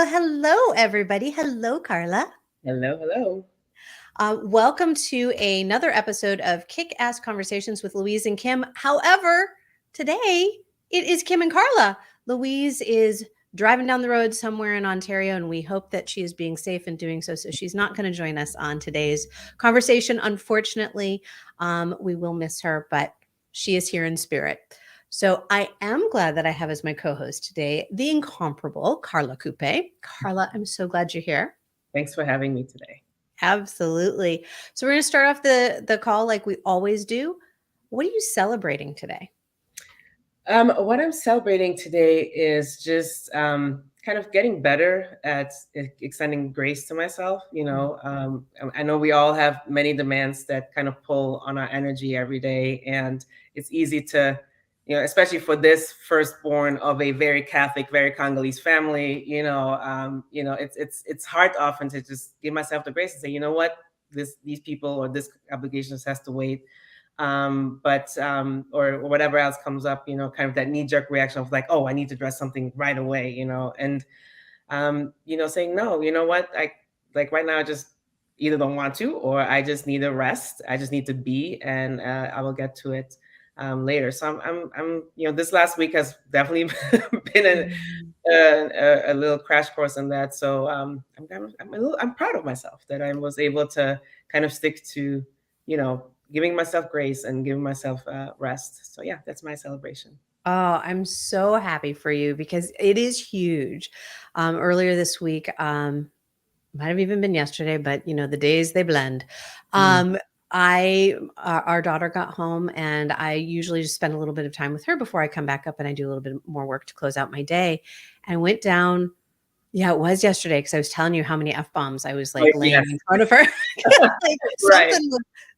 Hello, everybody. Hello, Carla. Hello, hello. Welcome to another episode of Kick Ass Conversations with Louise and Kim. However, today it is Kim and Carla. Louise is driving down the road somewhere in Ontario, and we hope that she is being safe and doing so. So she's not going to join us on today's conversation. Unfortunately, we will miss her, but she is here in spirit. So I am glad that I have as my co-host today the incomparable Carla Kupe. Carla, I'm so glad you're here. Thanks for having me today. Absolutely. So we're going to start off the call like we always do. What are you celebrating today? What I'm celebrating today is just kind of getting better at extending grace to myself. I know we all have many demands that kind of pull on our energy every day, and it's easy to, especially for this firstborn of a very Catholic, very Congolese family. It's hard often to just give myself the grace and say, you know what, these people or this obligation has to wait. Or whatever else comes up, kind of that knee-jerk reaction of like, oh, I need to dress something right away, and saying no, you know what, I like right now I just either don't want to, or I just need a rest, I just need to be, and I will get to it later. So I'm this last week has definitely been a little crash course in that. So I'm proud of myself that I was able to kind of stick to, giving myself grace and giving myself rest. So yeah, that's my celebration. Oh, I'm so happy for you because it is huge. Earlier this week, might have even been yesterday, but the days they blend. Our daughter got home, and I usually just spend a little bit of time with her before I come back up, and I do a little bit more work to close out my day. And went down. Yeah, it was yesterday because I was telling you how many F-bombs I was like laying in front of her. Like, Right.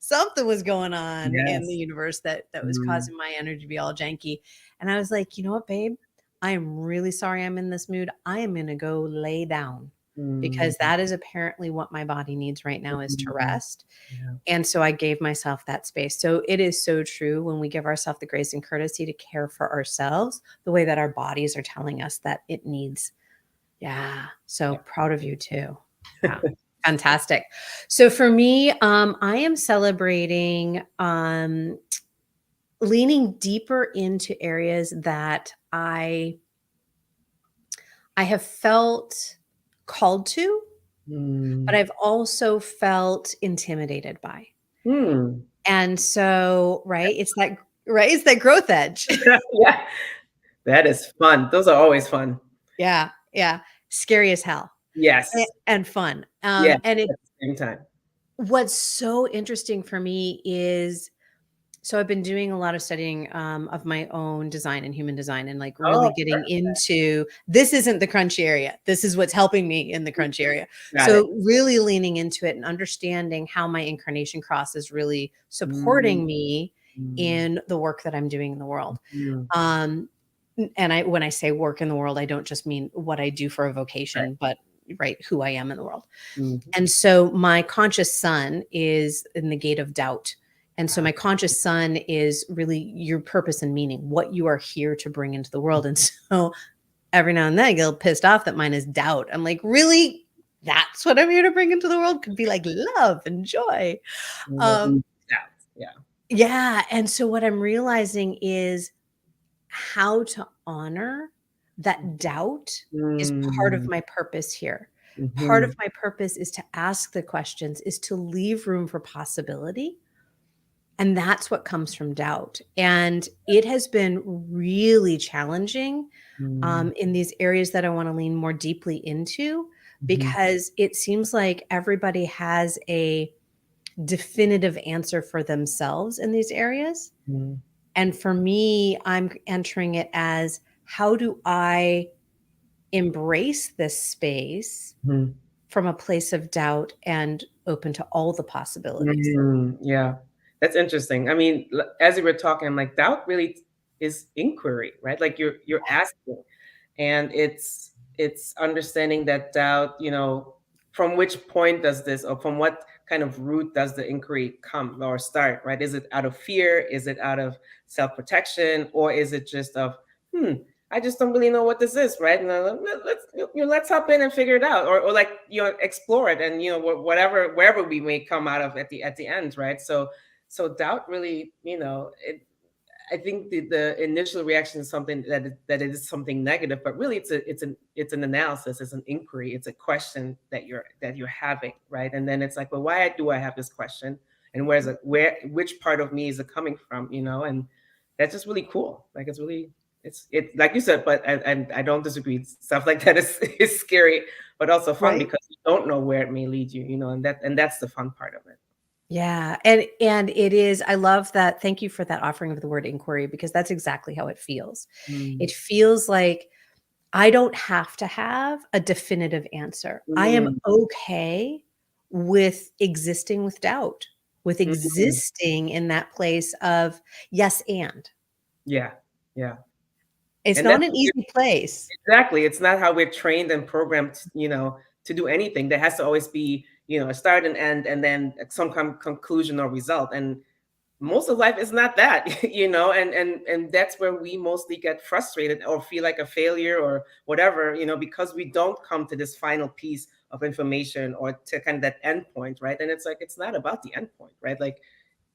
something was going on in Yes. the universe that was causing my energy to be all janky. And I was like, you know what, babe? I am really sorry I'm in this mood. I am going to go lay down because that is apparently what my body needs right now, is to rest. Yeah. And so I gave myself that space. So it is so true when we give ourselves the grace and courtesy to care for ourselves the way that our bodies are telling us that it needs. Yeah. So proud of you too. Yeah. Fantastic. So for me, I am celebrating leaning deeper into areas that I have felt called to, but I've also felt intimidated by. And so, it's that growth edge. Yeah, that is fun. Those are always fun. Yeah. Yeah. Scary as hell. Yes. And fun. Yeah. And At the same time. what's so interesting for me is, so I've been doing a lot of studying of my own design and human design, and like really getting into, this isn't the crunchy area. This is what's helping me in the crunchy area. So really leaning into it and understanding how my incarnation cross is really supporting me in the work that I'm doing in the world. And when I say work in the world, I don't just mean what I do for a vocation, but who I am in the world. And so my conscious sun is in the gate of doubt. And so my conscious sun is really your purpose and meaning, what you are here to bring into the world. And so every now and then I get a little pissed off that mine is doubt. I'm like, really? That's what I'm here to bring into the world? Could be like love and joy. Yeah. And so what I'm realizing is how to honor that doubt is part of my purpose here. Part of my purpose is to ask the questions, is to leave room for possibility. And that's what comes from doubt. And it has been really challenging in these areas that I want to lean more deeply into, because it seems like everybody has a definitive answer for themselves in these areas. And for me, I'm entering it as, how do I embrace this space from a place of doubt and open to all the possibilities? Yeah, that's interesting. I mean, as we were talking, I'm like, doubt really is inquiry, right? Like you're asking, and it's understanding that doubt, from which point does this, or from what kind of root does the inquiry come or start, right? Is it out of fear? Is it out of self-protection? Or is it just of, I just don't really know what this is, right? And let's hop in and figure it out, or like explore it, and whatever wherever we may come out of at the end, right? So doubt really, I think the initial reaction is something that it is something negative, but really it's an analysis, it's an inquiry, it's a question that you're having, right? And then it's like, well, why do I have this question, and which part of me is it coming from, and that's just really cool. Like it's really it's like you said, but I don't disagree. Stuff like that is scary, but also fun Right. because you don't know where it may lead you, and that's the fun part of it. Yeah, and it is, I love that. Thank you for that offering of the word inquiry, because that's exactly how it feels. Mm. It feels like I don't have to have a definitive answer. I am Mm. okay with existing with doubt, with Mm. existing in that place of yes and. Yeah, yeah. It's And that's not an easy place. exactly. It's not how we're trained and programmed, to do anything. There has to always be, a start and end, and then some conclusion or result. And most of life is not that, and that's where we mostly get frustrated or feel like a failure or whatever, because we don't come to this final piece of information or to kind of that end point, right? And it's like it's not about the end point, right? Like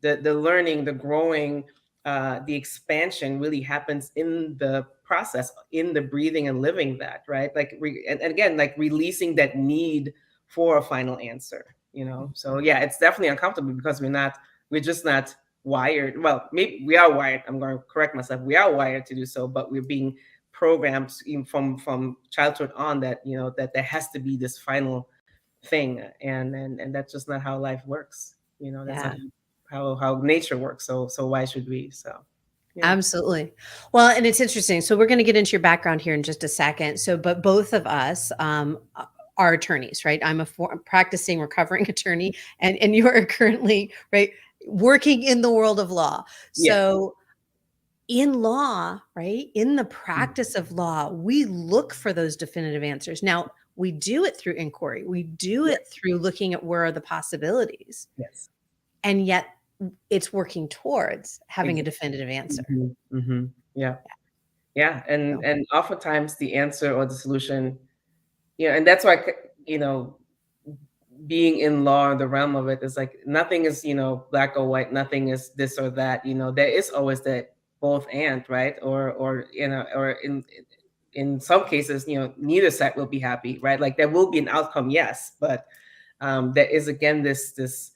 the learning, the growing, the expansion really happens in the process, in the breathing and living that, right? Like and again, like releasing that need for a final answer, So yeah, it's definitely uncomfortable because we're just not wired. Well, maybe we are wired. I'm going to correct myself. We are wired to do so, but we're being programmed even from childhood on that that there has to be this final thing, and that's just not how life works. That's not Yeah. how nature works. So why should we? So yeah. Absolutely. Well, and it's interesting. So we're going to get into your background here in just a second. So, but both of us are attorneys, right? I'm a practicing recovering attorney, and you are currently right working in the world of law. Yes. So, in law, right, in the practice of law, we look for those definitive answers. Now, we do it through inquiry. We do Yes. it through looking at where are the possibilities, Yes. and yet it's working towards having a Exactly. definitive answer. Yeah. Yeah. and So, and oftentimes the answer or the solution, and that's why, you know being in law, the realm of it, is like nothing is, black or white, nothing is this or that. There is always that both and, right? Or or in some cases, neither side will be happy, right? Like there will be an outcome, yes, but there is again this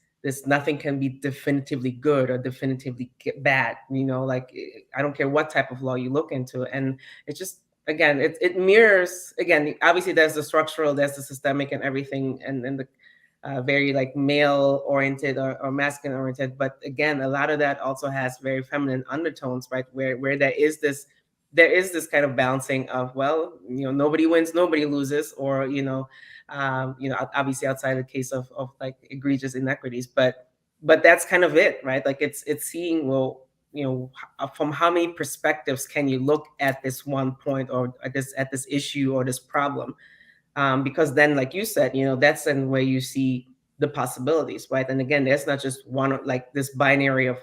nothing can be definitively good or definitively bad. Like I don't care what type of law you look into, and it's just, again, it mirrors, again, obviously there's the structural, there's the systemic and everything, and the very like male oriented or masculine oriented, but again, a lot of that also has very feminine undertones, right? Where there is this kind of balancing of, well, nobody wins, nobody loses, or obviously outside the case of like egregious inequities, but that's kind of it, right? Like it's seeing, well, from how many perspectives can you look at this one point, or at this issue or this problem, because then, like you said, that's then where you see the possibilities, right? And again, there's not just one, like this binary of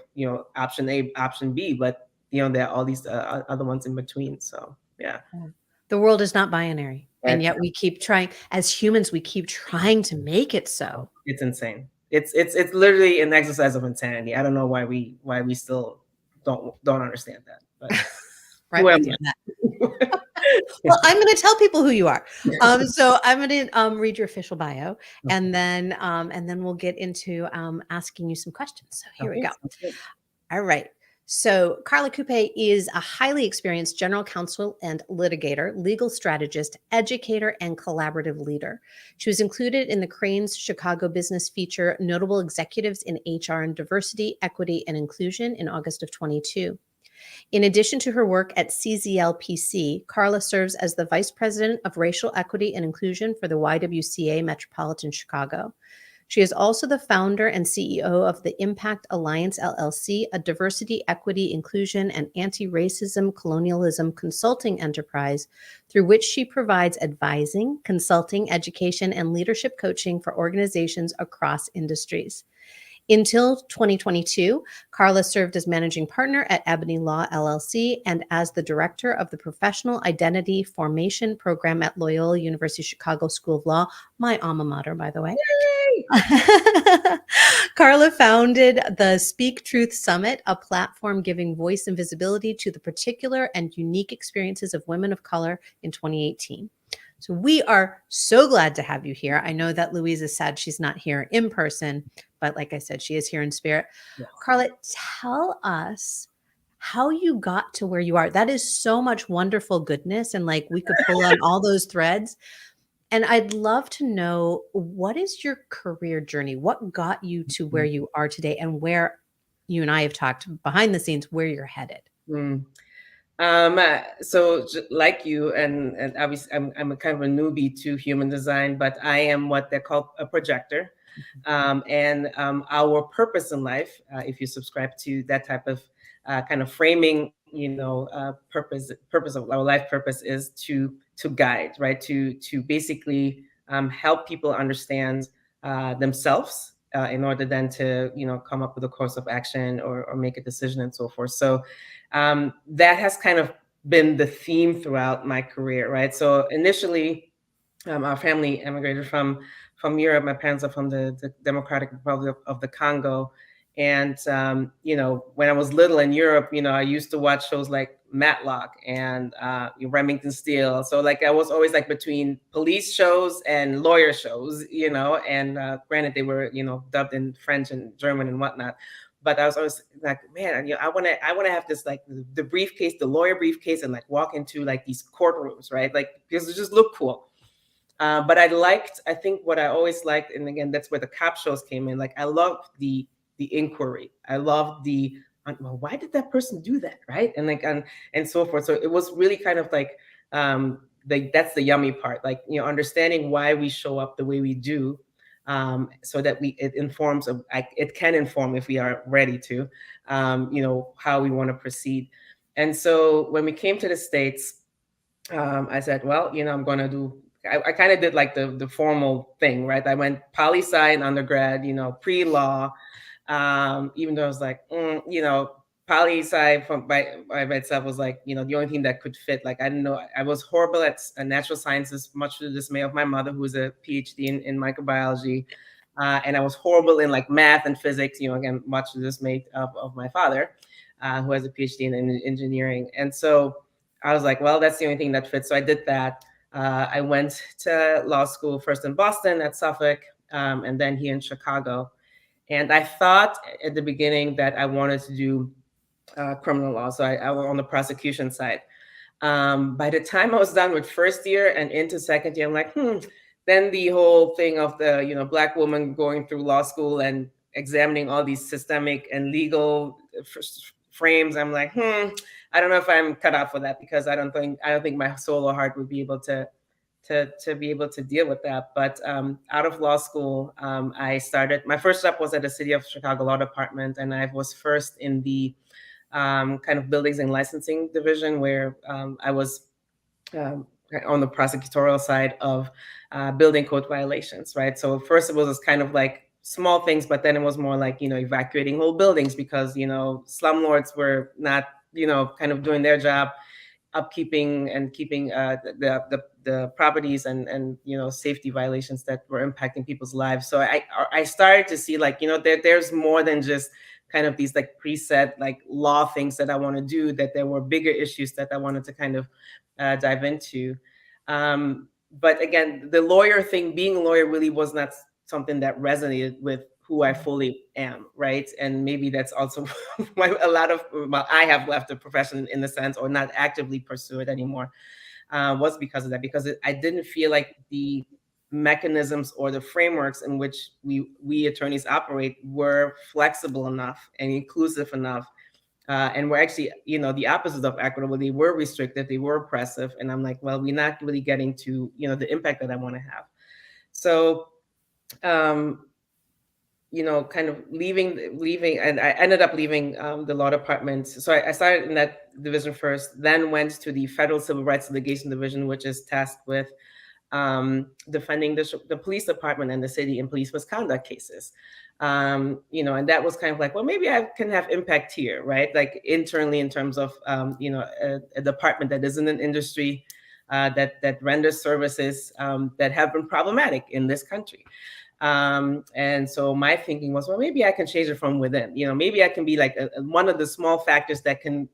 option A, option B, but there are all these other ones in between. So yeah, yeah. The world is not binary, and that's yet we keep trying as humans, we keep trying to make it so. it's insane. It's literally an exercise of insanity. I don't know why we still don't understand that, but who Right am with you on that. I? Well, I'm gonna tell people who you are. So I'm gonna, read your official bio, Okay. and then we'll get into, asking you some questions. So here we Okay, go. sounds good. All right. So, Carla Kupe is a highly experienced general counsel and litigator, legal strategist, educator, and collaborative leader. She was included in the Crain's Chicago business feature Notable Executives in HR and Diversity, Equity, and Inclusion in August of 22. In addition to her work at CZLPC, Carla serves as the Vice President of Racial Equity and Inclusion for the YWCA Metropolitan Chicago. She is also the founder and CEO of the Impact Alliance LLC, a diversity, equity, inclusion, and anti-racism colonialism consulting enterprise through which she provides advising, consulting, education, and leadership coaching for organizations across industries. Until 2022, Carla served as managing partner at Ebony Law LLC and as the director of the Professional Identity Formation Program at Loyola University Chicago School of Law, my alma mater, by the way. Yay! Carla founded the Speak Truth Summit, a platform giving voice and visibility to the particular and unique experiences of women of color in 2018. So we are so glad to have you here. I know that Louise is sad she's not here in person, but like I said, she is here in spirit. Yes. Carla, tell us how you got to where you are. That is so much wonderful goodness. And like we could pull on all those threads. And I'd love to know, what is your career journey? What got you to where you are today, and where you and I have talked behind the scenes, where you're headed? Mm. So like you, and obviously I'm a kind of a newbie to human design, but I am what they call a projector. And our purpose in life, if you subscribe to that type of kind of framing, purpose of our life purpose is to guide, right? To basically help people understand themselves in order then to come up with a course of action or make a decision and so forth. So that has kind of been the theme throughout my career, right? So initially, our family immigrated from Europe. My parents are from the Democratic Republic of the Congo. And, when I was little in Europe, I used to watch shows like Matlock and Remington Steele. So like I was always like between police shows and lawyer shows, and granted they were, dubbed in French and German and whatnot. But I was always like, man, I want to have this, like the briefcase, the lawyer briefcase, and like walk into like these courtrooms, right? Like, because it just looked cool. But I think what I always liked, and again, that's where the cop shows came in. Like, I loved the inquiry. I loved well, why did that person do that, right? And like, and so forth. So it was really kind of like, that's the yummy part. Like, understanding why we show up the way we do, so that it can inform, if we are ready to, how we want to proceed. And so when we came to the States, I said, well, I'm going to do, I kind of did like the formal thing, right? I went poli-sci in undergrad, pre-law, even though I was like, poli-sci by itself was like, the only thing that could fit. Like, I didn't know, I was horrible at natural sciences, much to the dismay of my mother, who was a PhD in microbiology. And I was horrible in like math and physics, again, much to the dismay of my father, who has a PhD in engineering. And so I was like, well, that's the only thing that fits. So I did that. I went to law school first in Boston at Suffolk, and then here in Chicago. And I thought at the beginning that I wanted to do criminal law. So I was on the prosecution side. By the time I was done with first year and into second year, I'm like, Then the whole thing of the, Black woman going through law school and examining all these systemic and legal frames, I'm like, I don't know if I'm cut out for that, because I don't think my soul or heart would be able to be able to deal with that. But out of law school, I started, my first job was at the City of Chicago Law Department, and I was first in the kind of buildings and licensing division, where I was on the prosecutorial side of building code violations, right? So first it was kind of like small things, but then it was more like, evacuating whole buildings because, slumlords were not, kind of doing their job, upkeeping and keeping the properties and safety violations that were impacting people's lives. So I started to see, like, there's more than just kind of these like preset like law things that I want to do, that there were bigger issues that I wanted to kind of dive into. But again, the lawyer thing, being a lawyer, really was not something that resonated with who I fully am, right? And maybe that's also why I have left the profession in the sense, or not actively pursue it anymore, was because of that. Because I didn't feel like the mechanisms or the frameworks in which we attorneys operate were flexible enough and inclusive enough. And we're actually, the opposite of equitable. They were restrictive, they were oppressive. And I'm like, well, we're not really getting to, the impact that I want to have. So, kind of leaving, and I ended up leaving the law department. So I started in that division first, then went to the Federal Civil Rights Litigation Division, which is tasked with defending the police department and the city in police misconduct cases. And that was kind of like, well, maybe I can have impact here, right? Like internally in terms of, a department that is in an industry that renders services that have been problematic in this country. And so my thinking was, well, maybe I can change it from within. Maybe I can be like one of the small factors that can,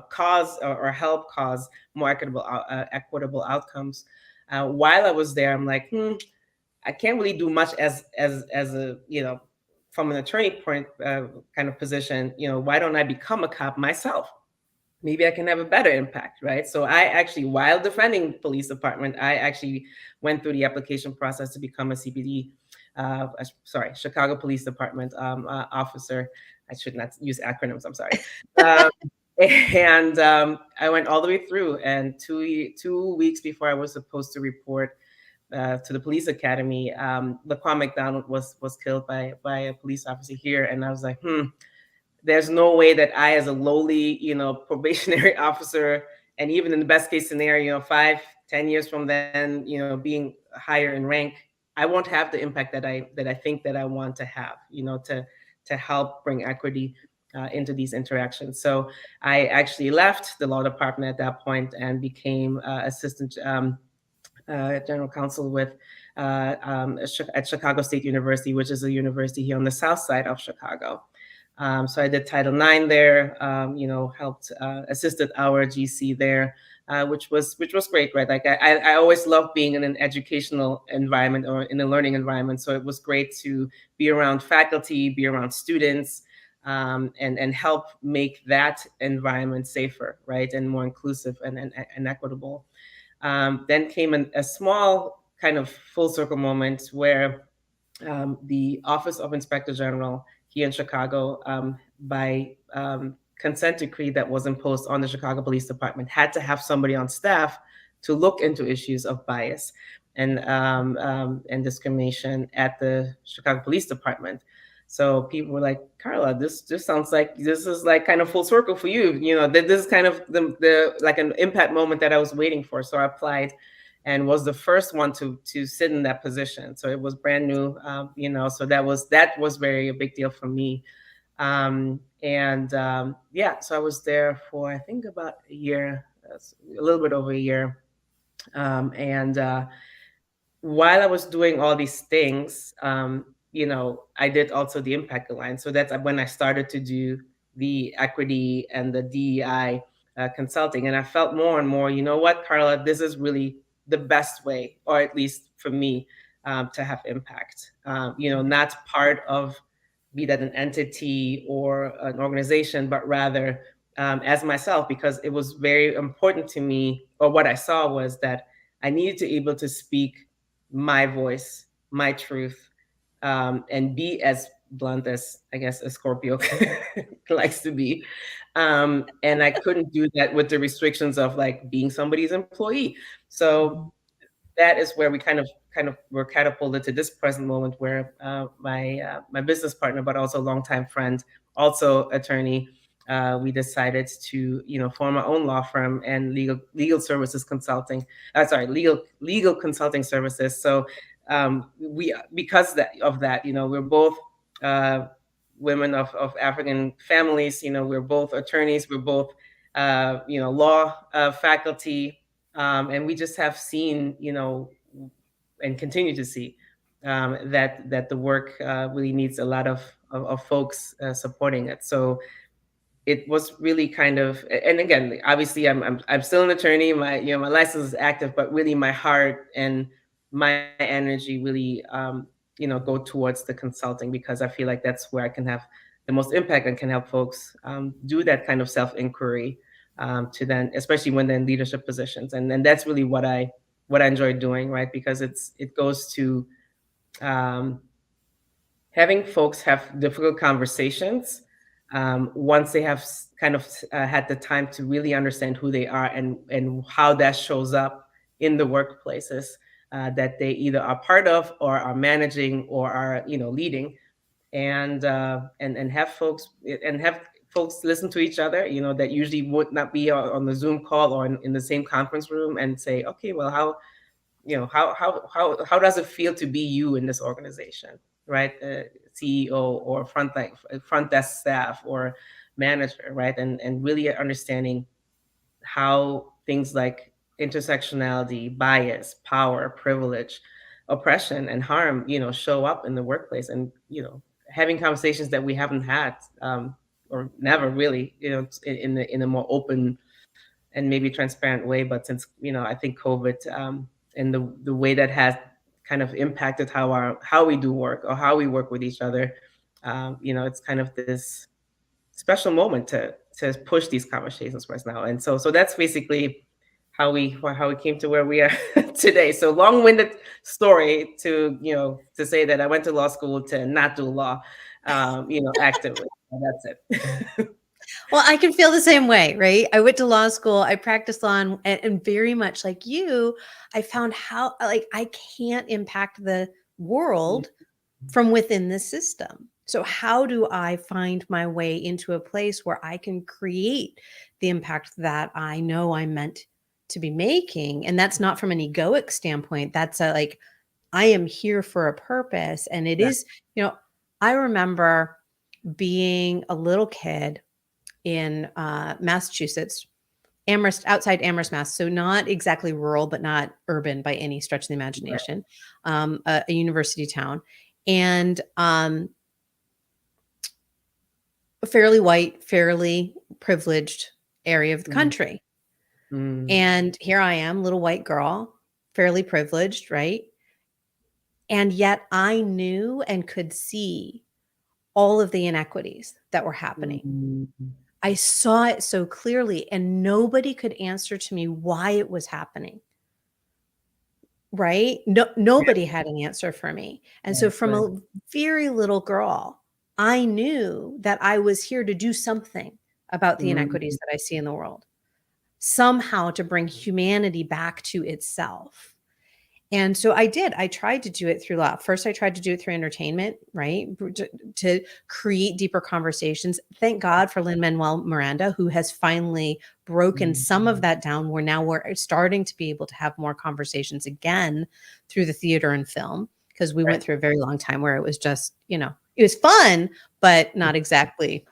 cause or help cause more equitable outcomes. While I was there, I'm like, I can't really do much as a from an attorney point kind of position. Why don't I become a cop myself? Maybe I can have a better impact, right? So I actually, while defending police department, I actually went through the application process to become a CPD, Chicago Police Department officer. I should not use acronyms. I'm sorry. Um, and I went all the way through. And 2 weeks before I was supposed to report to the police academy, Laquan McDonald was killed by a police officer here, and I was like, there's no way that I, as a lowly, probationary officer, and even in the best case scenario, 5-10 years from then, being higher in rank, I won't have the impact that I think that I want to have, to help bring equity into these interactions. So I actually left the law department at that point and became assistant general counsel with at Chicago State University, which is a university here on the south side of Chicago. So I did Title IX there, helped assisted our GC there, which was great, right? Like I always loved being in an educational environment or in a learning environment. So it was great to be around faculty, be around students, and help make that environment safer, right, and more inclusive and equitable. Then came a small kind of full circle moment where the Office of Inspector General here in Chicago, by consent decree that was imposed on the Chicago Police Department, had to have somebody on staff to look into issues of bias and discrimination at the Chicago Police Department. So people were like, Carla, this just sounds like this is like kind of full circle for you. This is kind of the like an impact moment that I was waiting for. So I applied and was the first one to sit in that position. So it was brand new, so that was very a big deal for me. So I was there for, I think, about a year, a little bit over a year. While I was doing all these things, I did also the Impact Alliance. So that's when I started to do the equity and the DEI consulting. And I felt more and more, you know what, Carla, this is really the best way, or at least for me, to have impact. Not part of, be that an entity or an organization, but rather as myself, because it was very important to me, or what I saw was that I needed to be able to speak my voice, my truth, and be as blunt as, I guess, a Scorpio likes to be. And I couldn't do that with the restrictions of like being somebody's employee. So that is where we kind of were catapulted to this present moment where my business partner, but also longtime friend, also attorney, we decided to form our own law firm and legal services consulting. Legal consulting services. So because of that, we're both women of African families. We're both attorneys. We're both law faculty. And we just have seen, and continue to see that the work really needs a lot of folks supporting it. So it was really kind of, and again, obviously, I'm still an attorney. My my license is active, but really my heart and my energy really go towards the consulting, because I feel like that's where I can have the most impact and can help folks do that kind of self inquiry. To then, especially when they're in leadership positions, and that's really what I enjoy doing, right? Because it goes to having folks have difficult conversations once they have kind of had the time to really understand who they are and how that shows up in the workplaces that they either are part of or are managing or are leading, and have folks listen to each other, that usually would not be on the Zoom call or in the same conference room, and say, okay, well, how does it feel to be you in this organization, right? CEO or front desk staff or manager, right? And really understanding how things like intersectionality, bias, power, privilege, oppression, and harm, show up in the workplace, and having conversations that we haven't had, or never really, in a more open and maybe transparent way. But since I think COVID, and the way that has kind of impacted how we do work or how we work with each other, it's kind of this special moment to push these conversations right now. And so that's basically how we came to where we are today. So long-winded story to say that I went to law school to not do law, actively. And that's it. Well, I can feel the same way, right? I went to law school, I practiced law, and very much like you, I found how, like, I can't impact the world from within the system. So how do I find my way into a place where I can create the impact that I know I'm meant to be making? And that's not from an egoic standpoint. That's a, like, I am here for a purpose. And it Yeah. is, I remember being a little kid in Massachusetts, Amherst, outside Amherst, Mass. So not exactly rural, but not urban by any stretch of the Right. imagination. A university town, and a fairly white, fairly privileged area of the Mm, country. mm, And here I am, little white girl, fairly privileged, right? And yet I knew and could see all of the inequities that were happening. mm, I saw it so clearly, and nobody could answer to me why it was happening. Right? No, yeah, nobody had an answer for me. And so right, from right. a very little girl, I knew that I was here to do something about the Mm, inequities that I see in the world, somehow to bring humanity back to itself. And so I did. I tried to do it through law. First, I tried to do it through entertainment, right? To create deeper conversations. Thank God for Lin-Manuel Miranda, who has finally broken mm, some of that down. We're starting to be able to have more conversations again through the theater and film, because we right. went through a very long time where it was just, it was fun, but not exactly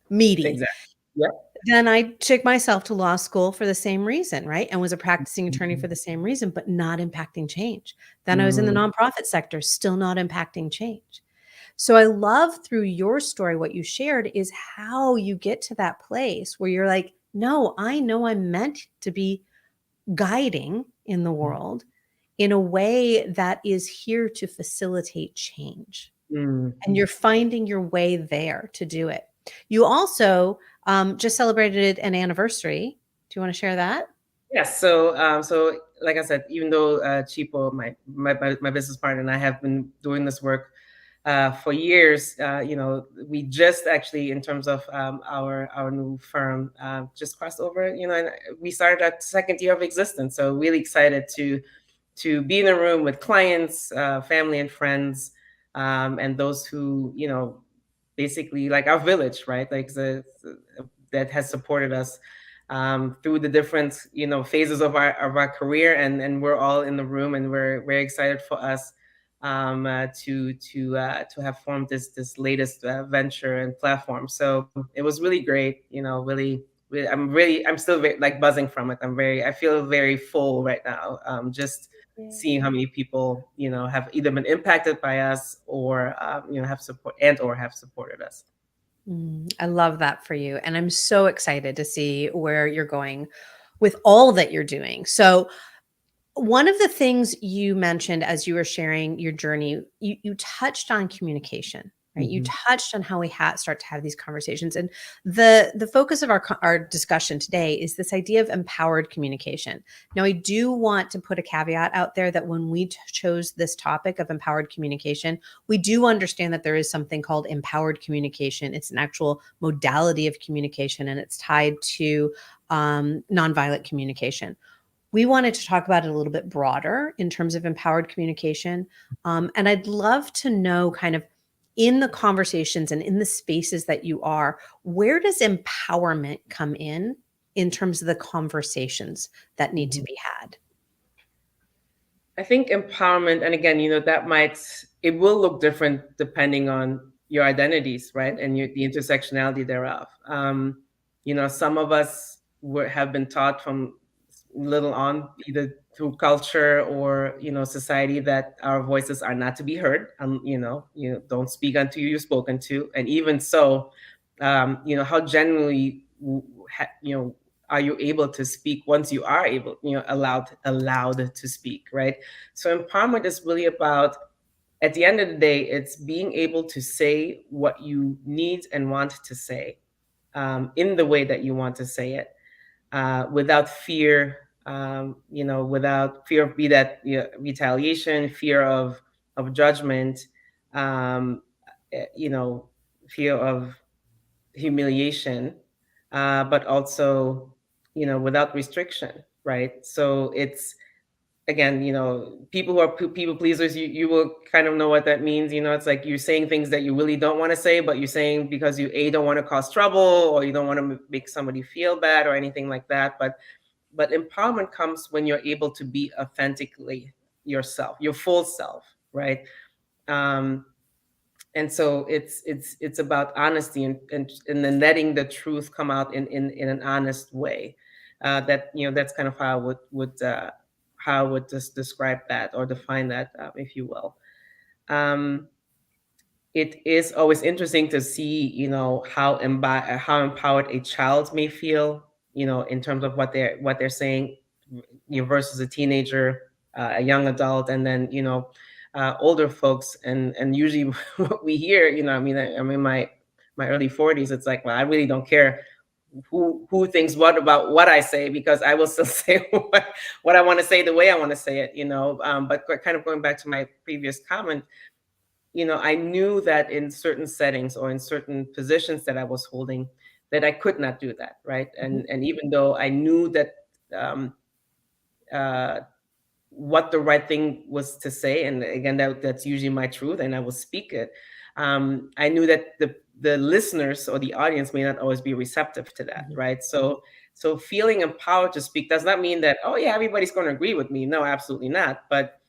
meaty. Exactly. Yep. Then I took myself to law school for the same reason, right? And was a practicing attorney Mhm. for the same reason, but not impacting change. Then I was in the Mm, nonprofit sector, still not impacting change. So I love through your story, what you shared is how you get to that place where you're like, no, I know I'm meant to be guiding in the world in a way that is here to facilitate change. mm. And you're finding your way there to do it. You also just celebrated an anniversary. Do you want to share that? Yes. So like I said, even though Chipo, my business partner, and I have been doing this work for years, we just actually, in terms of our new firm, just crossed over. And we started our second year of existence. So really excited to be in a room with clients, family, and friends, and those who basically like our village, right? Like that has supported us through the different phases of our career, and we're all in the room, and we're very excited for us to have formed this latest venture and platform. So it was really great, really, really. I'm still very, like, buzzing from it. I feel very full right now, just seeing how Yay. many people have either been impacted by us or have support and or have supported us. I love that for you. And I'm so excited to see where you're going with all that you're doing. So, one of the things you mentioned as you were sharing your journey, you touched on communication, right? You Mhm. touched on how we start to have these conversations, and the focus of our discussion today is this idea of empowered communication. Now, I do want to put a caveat out there that when we chose this topic of empowered communication, we do understand that there is something called empowered communication. It's an actual modality of communication, and it's tied to nonviolent communication. We wanted to talk about it a little bit broader in terms of empowered communication. And I'd love to know, kind of, in the conversations and in the spaces that you are, where does empowerment come in terms of the conversations that need to Mhm. be had? I think empowerment, and again, that it will look different depending on your identities, right? And the intersectionality thereof. Some of us have been taught from little on, either through culture or, society, that our voices are not to be heard. You don't speak until you're spoken to. And even so, how genuinely, are you able to speak once you are able, allowed to speak, right? So empowerment is really about, at the end of the day, it's being able to say what you need and want to say, in the way that you want to say it, without fear, without fear of, be that, retaliation, fear of judgment, um, you know, fear of humiliation, but also, without restriction, right? So it's, again, people who are people pleasers, you will kind of know what that means. It's like you're saying things that you really don't want to say, but you're saying because you don't want to cause trouble, or you don't want to make somebody feel bad or anything like that. But empowerment comes when you're able to be authentically yourself, your full self, right? Um, and so it's about honesty, and then letting the truth come out in an honest way. That's kind of how I would just describe that, or define that, if you will. Um, it is always interesting to see, how empowered a child may feel, in terms of what they're saying, versus a teenager, a young adult, and then, older folks. And usually what we hear, I'm in my early 40s. It's like, well, I really don't care who thinks what about what I say, because I will still say what I want to say, the way I want to say it. But kind of going back to my previous comment, I knew that in certain settings or in certain positions that I was holding, that I could not do that, right? And even though I knew that, um, uh, what the right thing was to say, and again, that's usually my truth, and I will speak it. I knew that the listeners or the audience may not always be receptive to that, right? So feeling empowered to speak does not mean that, oh yeah, everybody's going to agree with me. No, absolutely not. But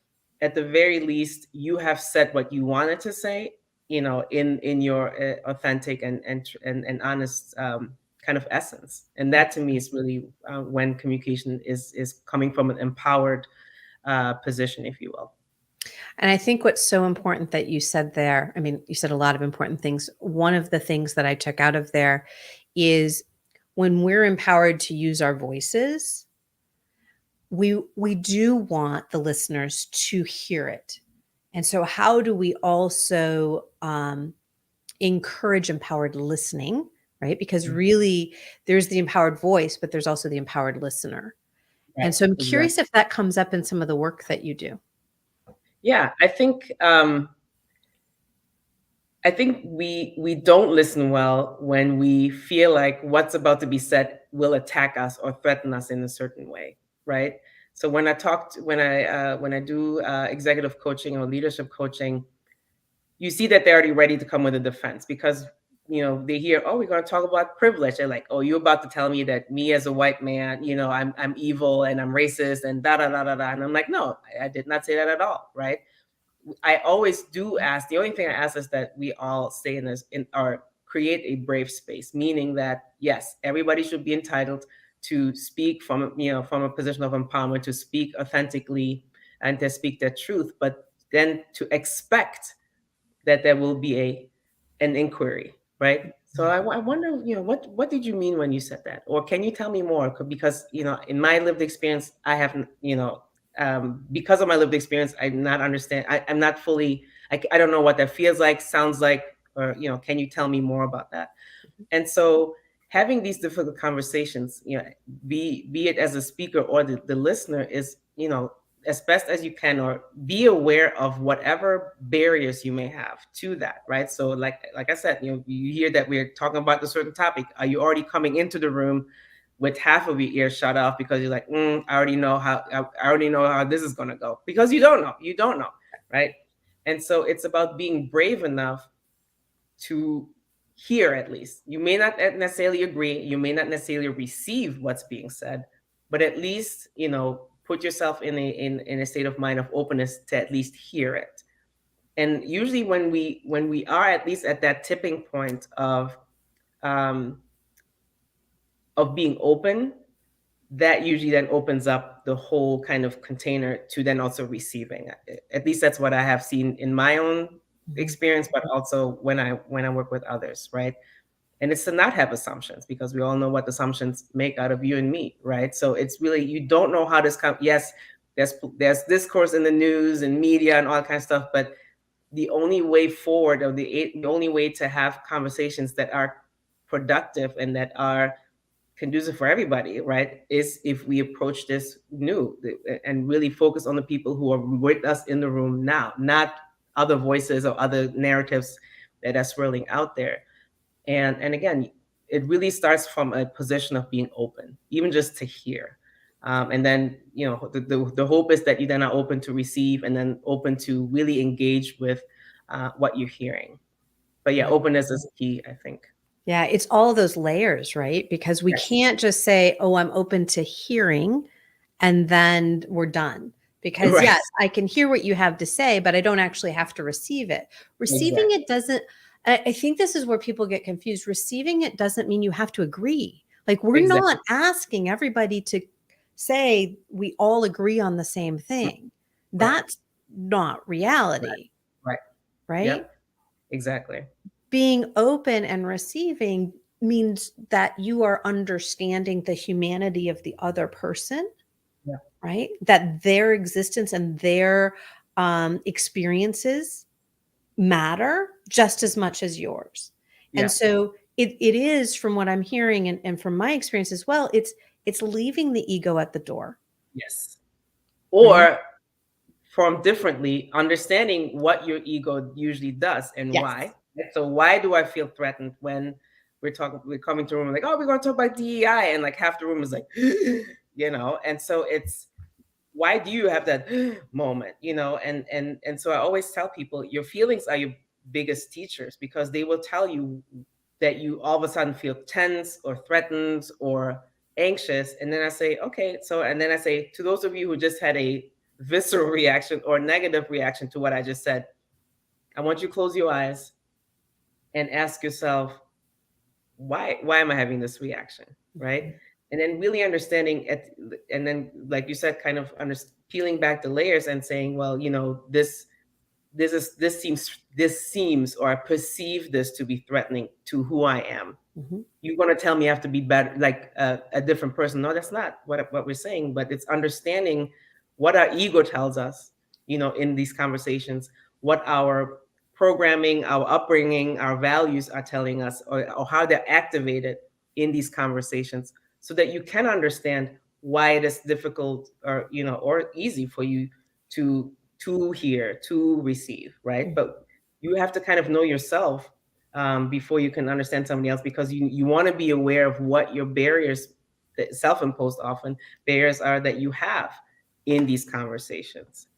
at the very least, you have said what you wanted to say, in your, authentic and honest, kind of essence. And that, to me, is really, when communication is coming from an empowered, position, if you will. And I think what's so important that you said there, I mean, you said a lot of important things. One of the things that I took out of there is when we're empowered to use our voices, we do want the listeners to hear it. And so how do we also encourage empowered listening, right? Because Mhm. really there's the empowered voice, but there's also the empowered listener. And Right. so I'm Exactly. curious if that comes up in some of the work that you do. Yeah, I think we don't listen well when we feel like what's about to be said will attack us or threaten us in a certain way, right? So when I do, executive coaching or leadership coaching, you see that they're already ready to come with a defense, because they hear, oh, we're going to talk about privilege. They're like, oh, you're about to tell me that me as a white man, I'm evil and I'm racist and da da da da da. And I'm like, no, I did not say that at all, right? I always do ask. The only thing I ask is that we all stay in this, in or create a brave space, meaning that yes, everybody should be entitled to speak from a position of empowerment, to speak authentically and to speak their truth, but then to expect that there will be an inquiry, right? So I wonder, what did you mean when you said that, or can you tell me more? Because in my lived experience, I haven't, because of my lived experience, I'm not understand. I'm not fully. I don't know what that feels like, sounds like, or can you tell me more about that? And so having these difficult conversations, be it as a speaker or the listener, is, as best as you can, or be aware of whatever barriers you may have to that, right? So like I said, you hear that we're talking about a certain topic. Are you already coming into the room with half of your ears shut off because you're like, I already know how this is going to go, because you don't know, right? And so it's about being brave enough to hear. At least you may not necessarily agree, you may not necessarily receive what's being said, but at least put yourself in a state of mind of openness to at least hear it. And usually when we are at least at that tipping point um, of being open, that usually then opens up the whole kind of container to then also receiving. At least that's what I have seen in my own Mhm. experience, but also when I work with others, right? And it's to not have assumptions, because we all know what assumptions make out of you and me, right? So it's really, you don't know how this comes. Yes, there's discourse in the news and media and all that kind of stuff, but the only way forward, or the only way to have conversations that are productive and that are conducive for everybody, right, is if we approach this new and really focus on the people who are with us in the room now, not other voices or other narratives that are swirling out there. And again, it really starts from a position of being open, even just to hear. And then, the hope is that you then are open to receive, and then open to really engage with what you're hearing. But yeah, Yeah. openness is key, I think. Yeah, it's all those layers, right? Because we Yes. can't just say, "Oh, I'm open to hearing," and then we're done. Because Right. yes, I can hear what you have to say, but I don't actually have to receive it. Receiving Exactly. it doesn't I think this is where people get confused. Receiving it doesn't mean you have to agree. Like, we're Exactly. not asking everybody to say we all agree on the same thing. Right. That's not Right. reality, Right. right? Yep. Exactly. Being open and receiving means that you are understanding the humanity of the other person, Yeah. right? That their existence and their experiences matter just as much as yours. And Yeah. so it is, from what I'm hearing, and from my experience as well, it's leaving the ego at the door, Yes. right? Or, form differently, understanding what your ego usually does and Yes. why. So why do I feel threatened when we're coming to a room like, oh, we're going to talk about DEI, and like half the room is like, and so it's, why do you have that moment, and so I always tell people, your feelings are your biggest teachers, because they will tell you that you all of a sudden feel tense or threatened or anxious. And then I say, okay, so, and then I say, to those of you who just had a visceral reaction or negative reaction to what I just said, I want you to close your eyes and ask yourself, why am I having this reaction, right? Mhm. And then really understanding it, and then, like you said, kind of peeling back the layers and saying, well, this seems, or I perceive this to be threatening to who I am. Mhm. You're going to tell me I have to be better, like a different person. No, that's not what we're saying, but it's understanding what our ego tells us, in these conversations, what our programming, our upbringing, our values are telling us, or how they're activated in these conversations, so that you can understand why it is difficult, or easy for you to hear, to receive, right? Mhm. But you have to kind of know yourself, before you can understand somebody else, because you want to be aware of what your barriers, that self-imposed often barriers, are that you have in these conversations.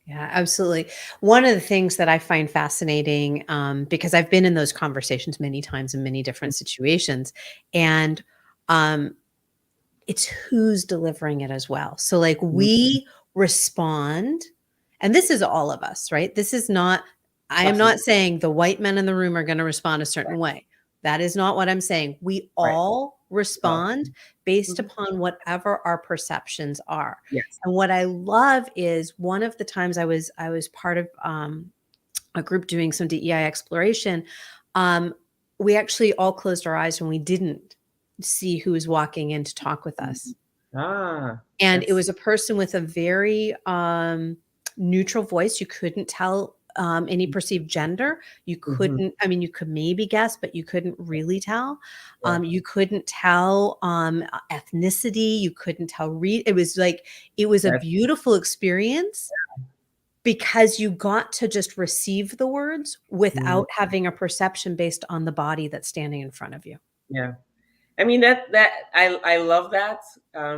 Yeah, absolutely. One of the things that I find fascinating, because I've been in those conversations many times in many different situations, and um, it's who's delivering it as well. So, like, Mhm. we respond, and this is all of us, right? This is not, I am not Absolutely. saying the white men in the room are going to respond a certain way. That is not what I'm saying. We Right. all So, respond based mhm. upon whatever our perceptions are. Yes. And what I love is, one of the times I was part of a group doing some DEI exploration, um, we actually all closed our eyes when we didn't see who was walking in to talk with us. Ah, And it that's was a person with a very neutral voice. You couldn't tell any perceived gender. You mhm. couldn't, I mean, you could maybe guess, but you couldn't really tell. Yeah. You couldn't tell ethnicity. You couldn't tell. It was like, it was a That's beautiful experience, because you got to just receive the words mhm. without having a perception based on the body that's standing in front of you. Yeah. I mean, that I love that,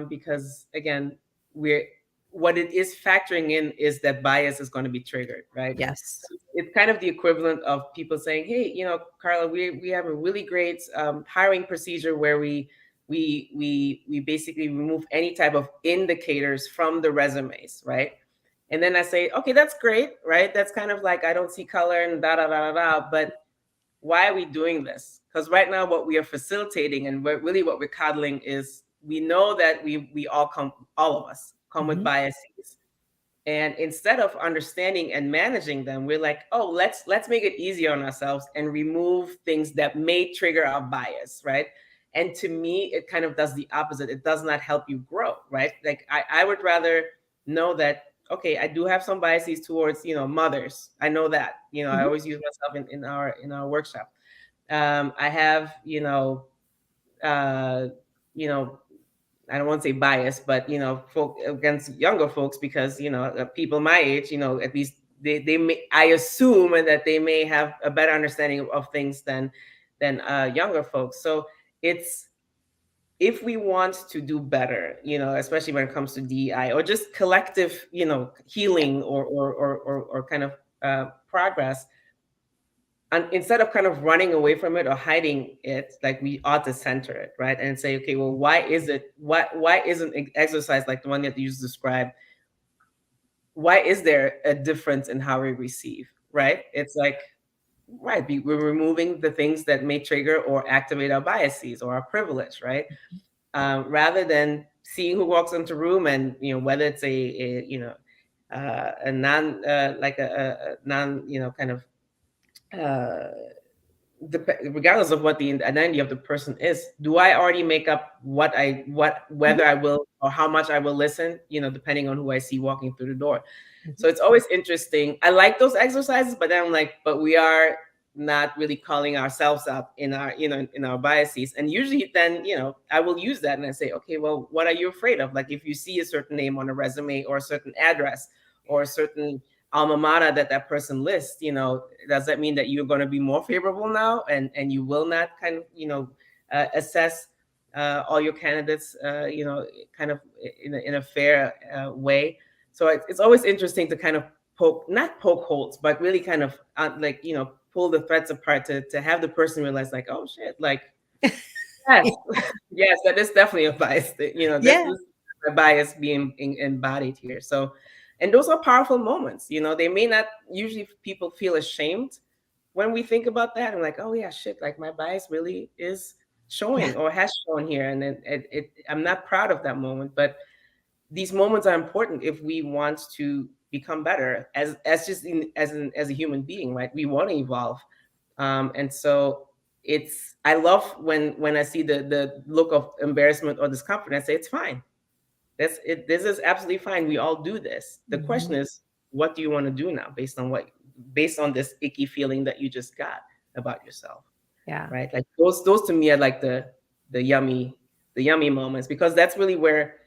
because again, we're what it is factoring in is that bias is going to be triggered, right? Yes. So it's kind of the equivalent of people saying, "Hey, Carla, we have a really great hiring procedure where we we basically remove any type of indicators from the resumes, right? And then I say, okay, that's great, right? That's kind of like, I don't see color and da da da da da. But why are we doing this? Because right now, what we are facilitating and really what we're coddling is, we know that we all come, all of us come with Mhm. biases, and instead of understanding and managing them, we're like, oh, let's make it easier on ourselves and remove things that may trigger our bias, right? And to me, it kind of does the opposite. It does not help you grow, right? Like I would rather know that, okay, I do have some biases towards, mothers. I know that, I Mhm. always use myself in our workshop. I have, uh, you know, I don't want to say bias, but folk against younger folks, because people my age, at least they may, I assume that they may have a better understanding of things than younger folks. So it's, if we want to do better, especially when it comes to DEI or just collective, Yeah. healing or kind of progress, and instead of kind of running away from it or hiding it, like, we ought to center it, right? And say, okay, well, why isn't exercise like the one that you just described, why is there a difference in how we receive, right? It's like, right, we're removing the things that may trigger or activate our biases or our privilege, right? Rather than seeing who walks into the room, and whether it's a non like a non kind of uh regardless of what the identity of the person is, do I already make up whether Mhm. I will or how much I will listen, depending on who I see walking through the door. Mhm. So it's always interesting. I like those exercises, but then I'm like, but we are not really calling ourselves out in our, in our biases. And usually then, I will use that and I say, okay, well, what are you afraid of? Like, if you see a certain name on a resume or a certain address or a certain alma mater that person lists, does that mean that you're going to be more favorable now, and you will not kind of, assess all your candidates, kind of in a fair way? So it's always interesting to kind of not poke holes, but really kind of like, pull the threads apart to have the person realize, like, oh shit, like, yes, yes, that is definitely a bias. This Yeah. is a bias being embodied here. So, and those are powerful moments. They may not, usually people feel ashamed when we think about that, and like, oh yeah, shit, like, my bias really is Yeah. showing or has shown here, and I'm not proud of that moment, but these moments are important if we want to become better as just as a human being, right? We want to evolve, and so I love when I see the look of embarrassment or discomfort. I say, it's fine. That's it. This is absolutely fine. We all do this. The question Mhm. is, what do you want to do now, based on this icky feeling that you just got about yourself, Yeah. right? Like, those to me are like the yummy the yummy moments, because that's really where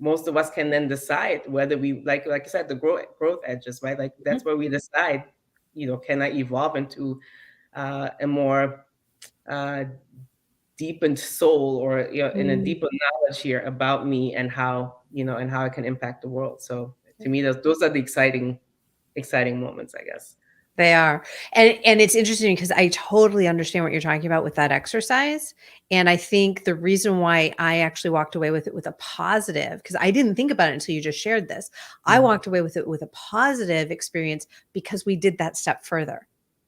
most of us can then decide whether we, like I said, the growth edges, right? Like, Mhm. that's where we decide, can I evolve into a more uh, deepened soul, or in a Mm. deeper knowledge here about me, and how I can impact the world. So to me, those are the exciting moments, I guess. They are. And it's interesting because I totally understand what you're talking about with that exercise, and I think the reason why I actually walked away with it with a positive, because I didn't think about it until you just shared this. I Mhm. walked away with it with a positive experience because we did that step further.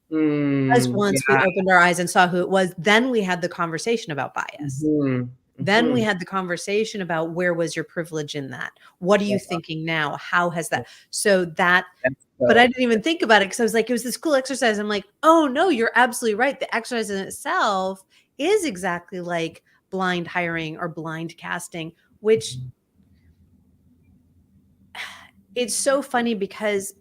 Because once we Yeah. opened our eyes and saw who it was, then we had the conversation about bias. Mhm. Then we Mhm. had the conversation about where was your privilege in that? What are you Yeah. thinking now? How has that so that That's but I so. didn't even think about it because I was like, it was this cool exercise. I'm like, oh no, you're absolutely right. The exercise in itself is exactly like blind hiring or blind casting, which it's so funny because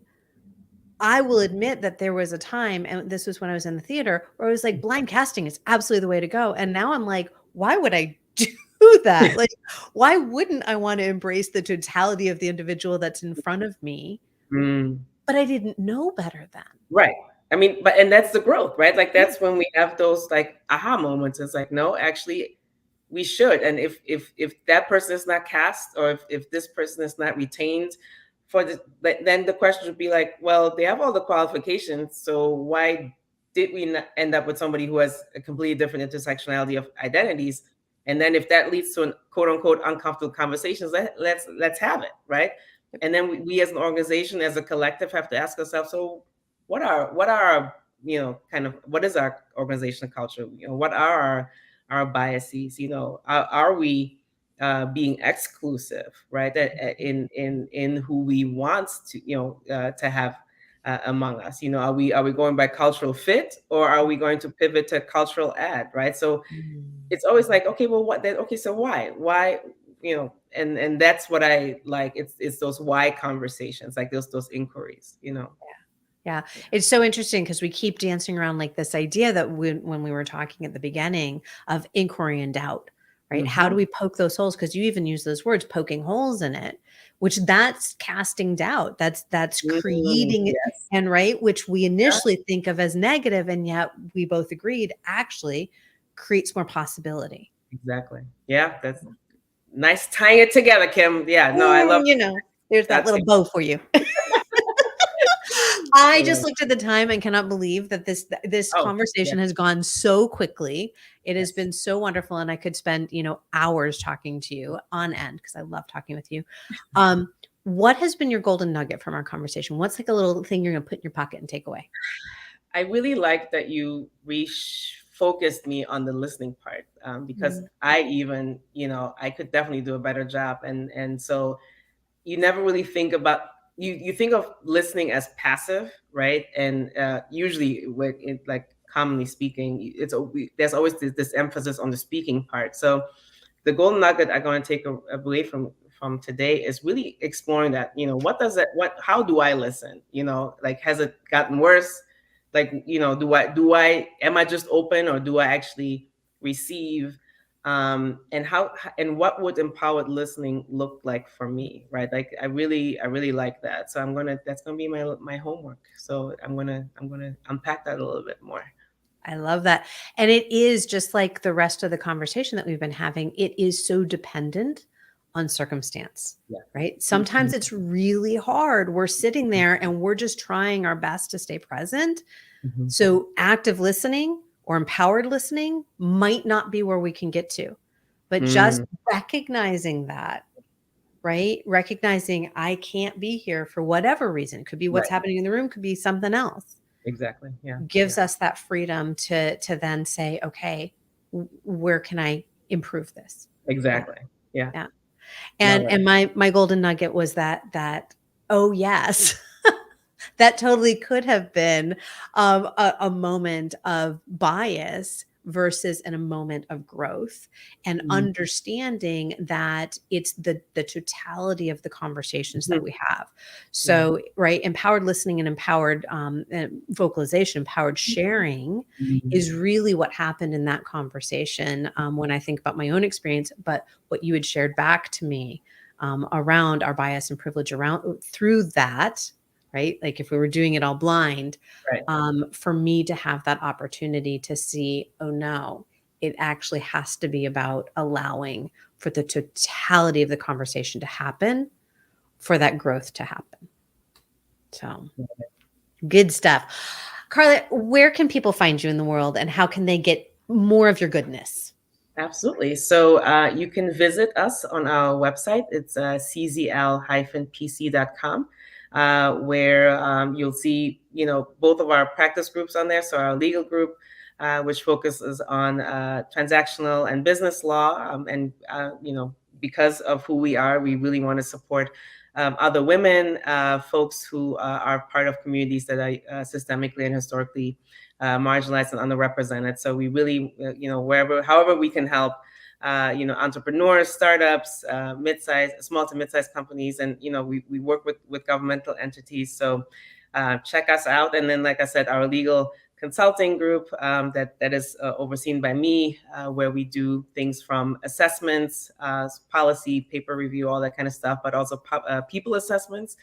I will admit that there was a time, and this was when I was in the theater, where I was like, blind casting is absolutely the way to go. And now I'm like, why would I do that? Like, why wouldn't I want to embrace the totality of the individual that's in front of me? Mm. But I didn't know better then. Right. I mean, and that's the growth, right? Like, Yeah. that's when we have those, like, aha moments. It's like, no, actually, we should. And if that person is not cast, or if this person is not retained then the question would be like, well, they have all the qualifications, so why did we not end up with somebody who has a completely different intersectionality of identities, And then if that leads to an quote unquote uncomfortable conversations, let's have it, right? And then we as an organization, as a collective, have to ask ourselves, so what are our, kind of, what is our organizational culture? What are our biases? Are we being exclusive, right? In who we want to have among us. Are we going by cultural fit, or are we going to pivot to cultural add, right? So Mm. it's always like, okay, well, what then? Okay, so why, and that's what I like. It's those why conversations, like those inquiries. Yeah. It's so interesting because we keep dancing around like this idea that when we were talking at the beginning of inquiry and doubt, right? How do Hmm. we poke those holes? Because you even use those words, poking holes in it, which that's casting doubt. That's creating it, Yes. and right, which we Yeah, initially think of as negative, and yet we both agreed actually creates more possibility. exactly. Yeah, that's nice tying it together, Kim. Yeah, no, I love There's that that little too. bow for you. I Yeah. just looked at the time and cannot believe that this Oh, yeah. conversation has gone so quickly. It has Yes. been so wonderful, and I could spend, hours talking to you on end because I love talking with you. What has been your golden nugget from our conversation? What's like a little thing you're gonna put in your pocket and take away? I really like that you focused me on the listening part, because Mm. I even, I could definitely do a better job. And so you never really think about, you think of listening as passive, right? And usually, like commonly speaking, there's always this emphasis on the speaking part. So the golden nugget I'm going to take away from today is really exploring that. How do I listen? Like, has it gotten worse? Like, do I am I just open, or do I actually receive? And what would empowered listening look like for me, right? Like, I really like that. So that's gonna be my homework. So I'm gonna unpack that a little bit more. I love that. And it is just like the rest of the conversation that we've been having, it is so dependent on circumstance, Yeah. right? Mhm. Sometimes it's really hard. We're sitting there and we're just trying our best to stay present. Mhm. So active listening or empowered listening might not be where we can get to, but just Mm, recognizing that, right? Recognizing I can't be here for whatever reason. Could be what's right. happening in the room, could be something else, Exactly. Yeah. gives Yeah. us that freedom to then say, okay, where can I improve this? Yeah. Exactly. Yeah. Yeah. Love it. And my golden nugget was that, oh yes, that totally could have been a moment of bias versus in a moment of growth, and Mhm. understanding that it's the totality of the conversations that Mhm. we have. Yeah. So, right, empowered listening and empowered vocalization, empowered sharing Mhm. is really what happened in that conversation. When I think about my own experience, but what you had shared back to me around our bias and privilege around through that, right? Like if we were doing it all blind, Right. for me to have that opportunity to see, oh no, it actually has to be about allowing for the totality of the conversation to happen, for that growth to happen. So good stuff. Carla, where can people find you in the world and how can they get more of your goodness? Absolutely. So you can visit us on our website. It's czl-pc.com, where you'll see, both of our practice groups on there. So our legal group, which focuses on transactional and business law, and because of who we are, we really want to support other women, folks who are part of communities that are systemically and historically marginalized and underrepresented. So we really, however we can help, entrepreneurs, startups, small to mid-sized companies, and we work with governmental entities. So check us out. And then, like I said, our legal consulting group, that is overseen by me, where we do things from assessments, policy, paper review, all that kind of stuff, but also people assessments.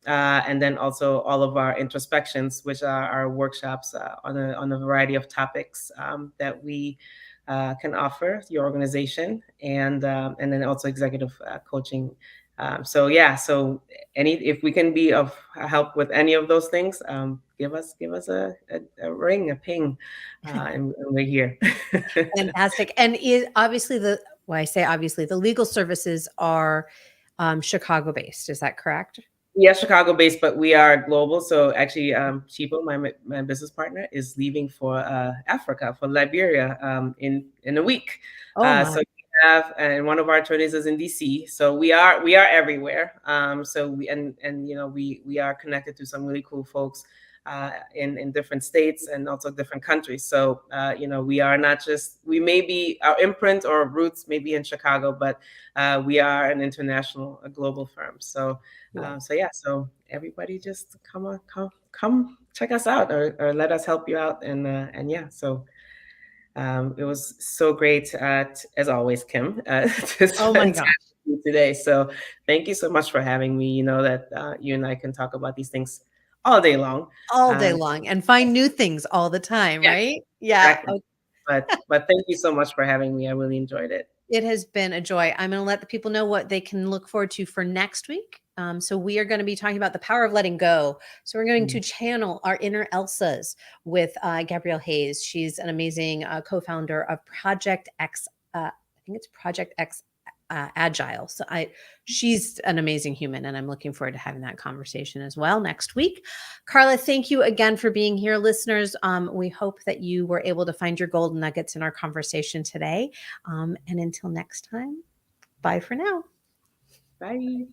And then also all of our introspections, which are our workshops on a variety of topics that we can offer your organization, and then also executive coaching So yeah, so any if we can be of help with any of those things, give us a ring, a ping, and we're here. Fantastic. And obviously well, I say obviously the legal services are Chicago based. Is that correct? We are Chicago based, but we are global. So actually, Chipo, my business partner, is leaving for Africa, for Liberia, in a week. Oh So my. we have, and one of our attorneys is in DC. So we are everywhere. So and we are connected to some really cool folks in different states and also different countries. So we are not just, we may be, our imprint or roots may be in Chicago, but we are an international, a global firm. So Yeah. so yeah, so everybody just come check us out, or let us help you out, and yeah, so it was so great, as always, Kim, to Oh my spend time gosh. with you today. So thank you so much for having me. You know that you and I can talk about these things all day long. All day Um, long and find new things all the time, yeah, right? Yeah. exactly. But thank you so much for having me. I really enjoyed it. It has been a joy. I'm going to let the people know what they can look forward to for next week. So we are going to be talking about the power of letting go. So we're going to Mm. channel our inner Elsas with Gabrielle Hayes. She's an amazing co-founder of Project X. I think it's Project X Agile. She's an amazing human, and I'm looking forward to having that conversation as well next week. Carla, thank you again for being here, listeners. We hope that you were able to find your golden nuggets in our conversation today. And until next time, bye for now. Bye.